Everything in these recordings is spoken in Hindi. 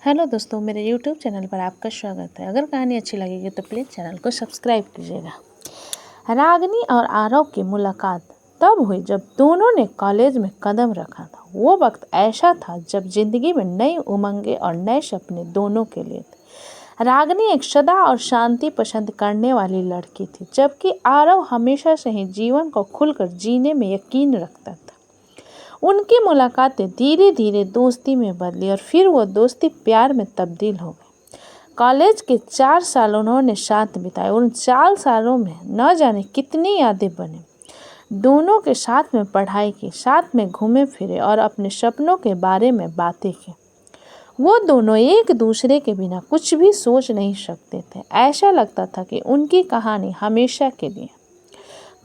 हेलो दोस्तों, मेरे YouTube चैनल पर आपका स्वागत है। अगर कहानी अच्छी लगेगी तो प्लीज़ चैनल को सब्सक्राइब कीजिएगा। रागिनी और आरव की मुलाकात तब हुई जब दोनों ने कॉलेज में कदम रखा था। वो वक्त ऐसा था जब जिंदगी में नई उमंगें और नए सपने दोनों के लिए थे। रागिनी एक सदा और शांति पसंद करने वाली लड़की थी, जबकि आरव हमेशा से ही जीवन को खुलकर जीने में यकीन रखता था। उनकी मुलाकातें धीरे धीरे दोस्ती में बदली और फिर वो दोस्ती प्यार में तब्दील हो गई। कॉलेज के 4 साल उन्होंने साथ बिताए। उन 4 सालों में न जाने कितनी यादें बनी। दोनों के साथ में पढ़ाई की, साथ में घूमे फिरे और अपने सपनों के बारे में बातें की। वो दोनों एक दूसरे के बिना कुछ भी सोच नहीं सकते थे। ऐसा लगता था कि उनकी कहानी हमेशा के लिए।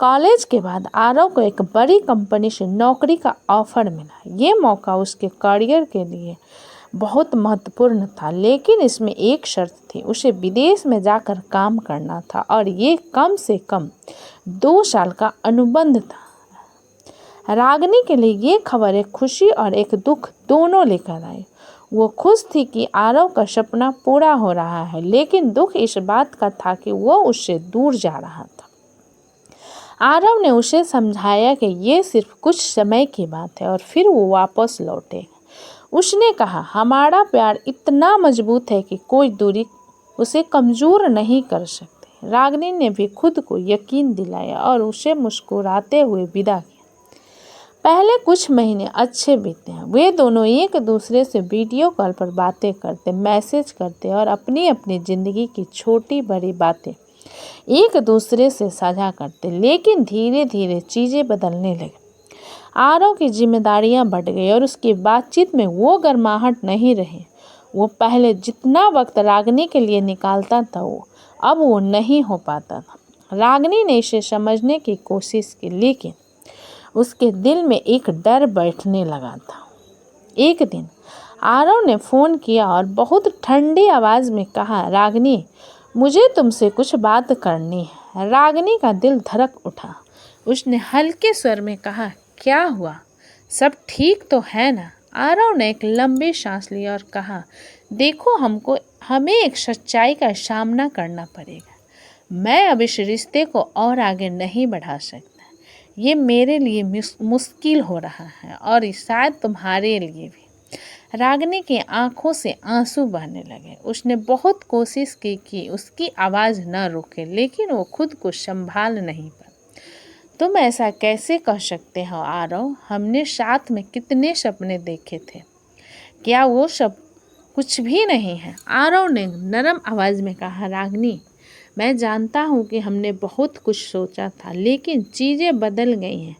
कॉलेज के बाद आरव को एक बड़ी कंपनी से नौकरी का ऑफर मिला। ये मौका उसके करियर के लिए बहुत महत्वपूर्ण था, लेकिन इसमें एक शर्त थी। उसे विदेश में जाकर काम करना था और ये कम से कम 2 साल का अनुबंध था। रागिनी के लिए ये खबर एक खुशी और एक दुख दोनों लेकर आई। वो खुश थी कि आरव का सपना पूरा हो रहा है, लेकिन दुख इस बात का था कि वो उससे दूर जा रहा था। आरव ने उसे समझाया कि ये सिर्फ कुछ समय की बात है और फिर वो वापस लौटेगा। उसने कहा, हमारा प्यार इतना मजबूत है कि कोई दूरी उसे कमज़ोर नहीं कर सकती। रागिनी ने भी खुद को यकीन दिलाया और उसे मुस्कुराते हुए विदा किया। पहले कुछ महीने अच्छे बीते हैं। वे दोनों एक दूसरे से वीडियो कॉल पर बातें करते, मैसेज करते और अपनी अपनी ज़िंदगी की छोटी बड़ी बातें एक दूसरे से साझा करते। लेकिन धीरे धीरे चीज़ें बदलने लगी। आरव की जिम्मेदारियां बढ़ गई और उसकी बातचीत में वो गर्माहट नहीं रही। वो पहले जितना वक्त रागिनी के लिए निकालता था अब वो नहीं हो पाता था। रागिनी ने इसे समझने की कोशिश की, लेकिन उसके दिल में एक डर बैठने लगा था। एक दिन आरव ने फ़ोन किया और बहुत ठंडी आवाज़ में कहा, रागिनी, मुझे तुमसे कुछ बात करनी है। रागिनी का दिल धड़क उठा। उसने हल्के स्वर में कहा, क्या हुआ? सब ठीक तो है ना? आरव ने एक लंबी सांस ली और कहा, देखो, हमें एक सच्चाई का सामना करना पड़ेगा। मैं अब इस रिश्ते को और आगे नहीं बढ़ा सकता। ये मेरे लिए मुश्किल हो रहा है और शायद तुम्हारे लिए भी। रागिनी की आंखों से आंसू बहने लगे। उसने बहुत कोशिश की कि उसकी आवाज़ न रुके, लेकिन वो खुद को संभाल नहीं पाई। तुम ऐसा कैसे कह सकते हो आरव? हमने साथ में कितने सपने देखे थे। क्या वो सब कुछ भी नहीं है? आरव ने नरम आवाज़ में कहा, रागिनी, मैं जानता हूँ कि हमने बहुत कुछ सोचा था, लेकिन चीज़ें बदल गई हैं।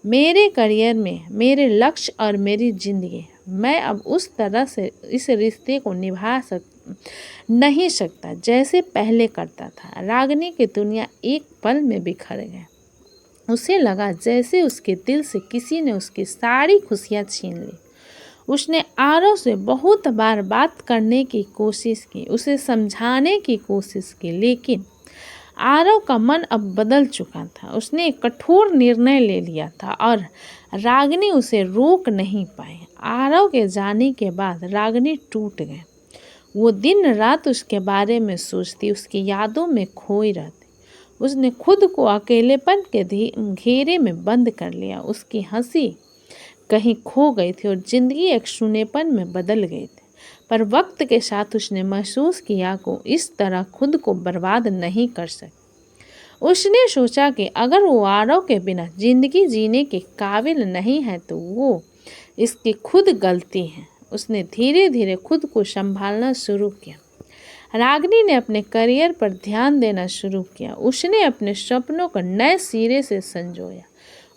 मेरे करियर में मेरे लक्ष्य और मेरी ज़िंदगी। मैं अब उस तरह से इस रिश्ते को नहीं सकता जैसे पहले करता था। रागिनी की दुनिया एक पल में बिखर गई। उसे लगा जैसे उसके दिल से किसी ने उसकी सारी खुशियाँ छीन ली। उसने आरव से बहुत बार बात करने की कोशिश की, उसे समझाने की कोशिश की, लेकिन आरव का मन अब बदल चुका था। उसने एक कठोर निर्णय ले लिया था और रागिनी उसे रोक नहीं पाई। आरव के जाने के बाद रागिनी टूट गई। वो दिन रात उसके बारे में सोचती, उसकी यादों में खोई रहती। उसने खुद को अकेलेपन के घेरे में बंद कर लिया। उसकी हंसी कहीं खो गई थी और जिंदगी एक सूनेपन में बदल गई थी। पर वक्त के साथ उसने महसूस किया को इस तरह खुद को बर्बाद नहीं कर सकती। उसने सोचा कि अगर वो आरव के बिना जिंदगी जीने के काबिल नहीं है तो वो इसकी खुद गलती है। उसने धीरे धीरे खुद को संभालना शुरू किया। रागिनी ने अपने करियर पर ध्यान देना शुरू किया। उसने अपने सपनों को नए सिरे से संजोया।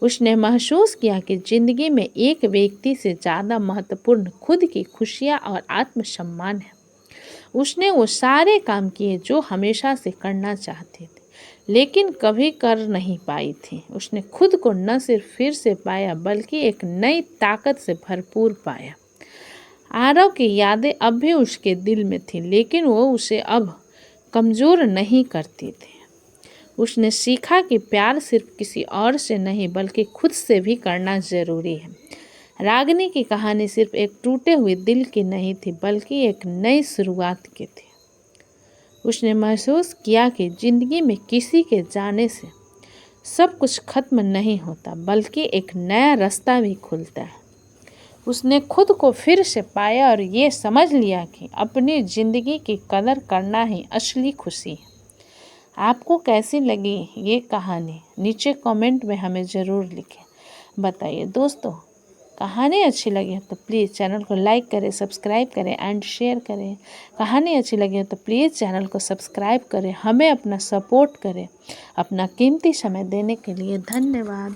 उसने महसूस किया कि जिंदगी में एक व्यक्ति से ज़्यादा महत्वपूर्ण खुद की खुशियाँ और आत्मसम्मान है। उसने वो सारे काम किए जो हमेशा से करना चाहती थी, लेकिन कभी कर नहीं पाई थी। उसने खुद को न सिर्फ फिर से पाया, बल्कि एक नई ताकत से भरपूर पाया। आरव की यादें अब भी उसके दिल में थी, लेकिन वो उसे अब कमज़ोर नहीं करती थी। उसने सीखा कि प्यार सिर्फ किसी और से नहीं बल्कि खुद से भी करना ज़रूरी है। रागिनी की कहानी सिर्फ एक टूटे हुए दिल की नहीं थी, बल्कि एक नई शुरुआत की थी। उसने महसूस किया कि जिंदगी में किसी के जाने से सब कुछ खत्म नहीं होता, बल्कि एक नया रास्ता भी खुलता है। उसने खुद को फिर से पाया और ये समझ लिया कि अपनी ज़िंदगी की कदर करना ही असली खुशी है। आपको कैसी लगी ये कहानी? नीचे कमेंट में हमें ज़रूर लिखें, बताइए। दोस्तों, कहानी अच्छी लगी हो तो प्लीज़ चैनल को लाइक करें, सब्सक्राइब करें एंड शेयर करें। कहानी अच्छी लगी हो तो प्लीज़ चैनल को सब्सक्राइब करें, हमें अपना सपोर्ट करें। अपना कीमती समय देने के लिए धन्यवाद।